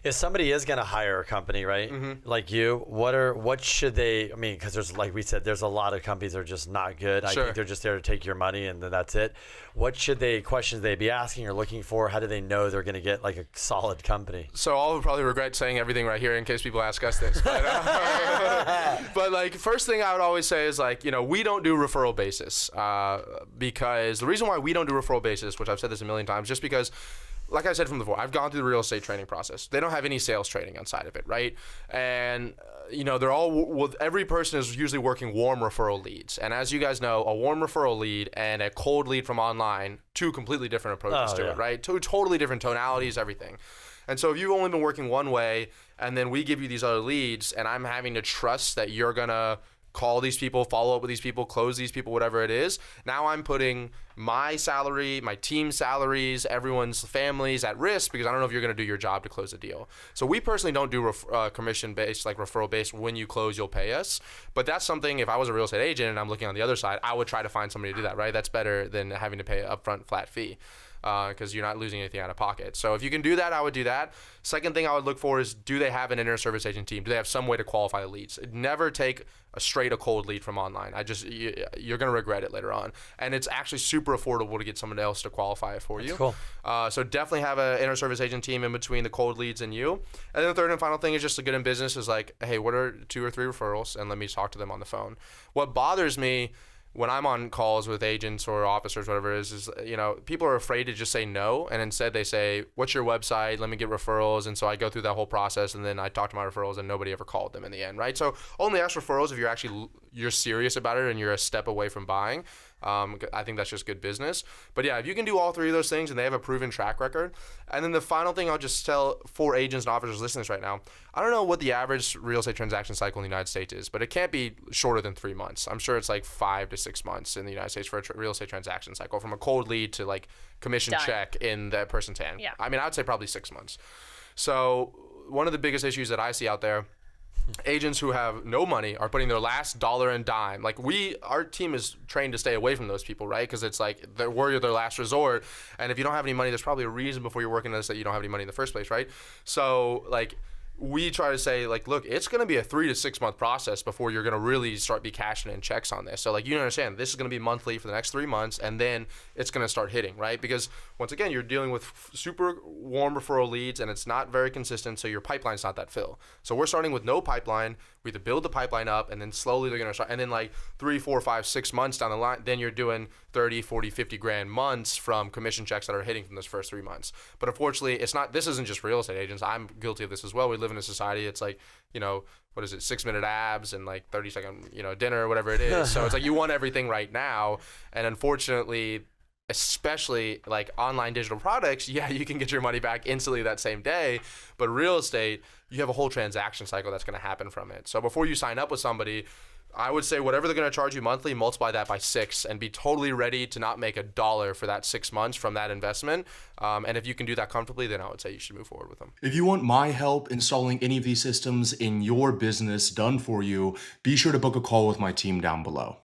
If somebody is going to hire a company, right, like you, what should they? I mean, because there's, like we said, there's a lot of companies that are just not good. I Sure. think they're just there to take your money and then that's it. What should they questions they be asking or looking for? How do they know they're going to get like a solid company? So I'll probably regret saying everything right here in case people ask us this. But like, first thing I would always say is like, we don't do referral basis because the reason why we don't do referral basis, which I've said this a million times, just because, like I said from before, I've gone through the real estate training process. They don't have any sales training outside of it, right? And they're all, every person is usually working warm referral leads. And as you guys know, a warm referral lead and a cold lead from online, two completely different approaches to it, right? Two totally different tonalities, everything. And so if you've only been working one way and then we give you these other leads and I'm having to trust that you're going to call these people, follow up with these people, close these people, whatever it is, now I'm putting my salary, my team's salaries, everyone's families at risk because I don't know if you're going to do your job to close a deal. So we personally don't do commission-based, like referral-based, when you close, you'll pay us. But that's something, if I was a real estate agent and I'm looking on the other side, I would try to find somebody to do that, right? That's better than having to pay an upfront flat fee. Because you're not losing anything out of pocket. So if you can do that, I would do that. Second thing I would look for is, do they have an inner service agent team? Do they have some way to qualify the leads? Never take a cold lead from online. You're going to regret it later on. And it's actually super affordable to get someone else to qualify it for you. Cool. So definitely have an inner service agent team in between the cold leads and you. And then the third and final thing is just to get in business is like, hey, what are 2 or 3 referrals? And let me talk to them on the phone. What bothers me when I'm on calls with agents or officers, whatever it is people are afraid to just say no. And instead they say, what's your website? Let me get referrals. And so I go through that whole process and then I talk to my referrals and nobody ever called them in the end, right? So only ask referrals if you're serious about it and you're a step away from buying. I think that's just good business. But yeah, if you can do all 3 of those things and they have a proven track record. And then the final thing I'll just tell for agents and officers listening to this right now, I don't know what the average real estate transaction cycle in the United States is, but it can't be shorter than 3 months. I'm sure it's like 5 to 6 months in the United States for a real estate transaction cycle, from a cold lead to like commission check in that person's hand. Yeah. I mean, I'd say probably 6 months. So one of the biggest issues that I see out there, agents who have no money are putting their last dollar and dime. Like our team is trained to stay away from those people, right? Because it's like they're worried of their last resort. And if you don't have any money, there's probably a reason before you're working on this that you don't have any money in the first place, right? So like, we try to say like, look, it's going to be a 3 to 6 month process before you're going to really start cashing in checks on this. So like, you understand this is going to be monthly for the next 3 months, and then it's going to start hitting, right? Because once again, you're dealing with super warm referral leads and it's not very consistent. So your pipeline's not that fill. So we're starting with no pipeline. We have to build the pipeline up, and then slowly they're going to start. And then like 3, 4, 5, 6 months down the line, then you're doing 30, 40, 50 grand months from commission checks that are hitting from those first 3 months. But unfortunately, this isn't just real estate agents. I'm guilty of this as well. We live in a society, it's like, what is it, 6-minute abs and like 30-second, dinner or whatever it is. So it's like you want everything right now. And unfortunately, especially like online digital products, yeah, you can get your money back instantly that same day. But real estate, you have a whole transaction cycle that's going to happen from it. So before you sign up with somebody, I would say whatever they're going to charge you monthly, multiply that by 6 and be totally ready to not make $1 for that 6 months from that investment. And if you can do that comfortably, then I would say you should move forward with them. If you want my help installing any of these systems in your business done for you, be sure to book a call with my team down below.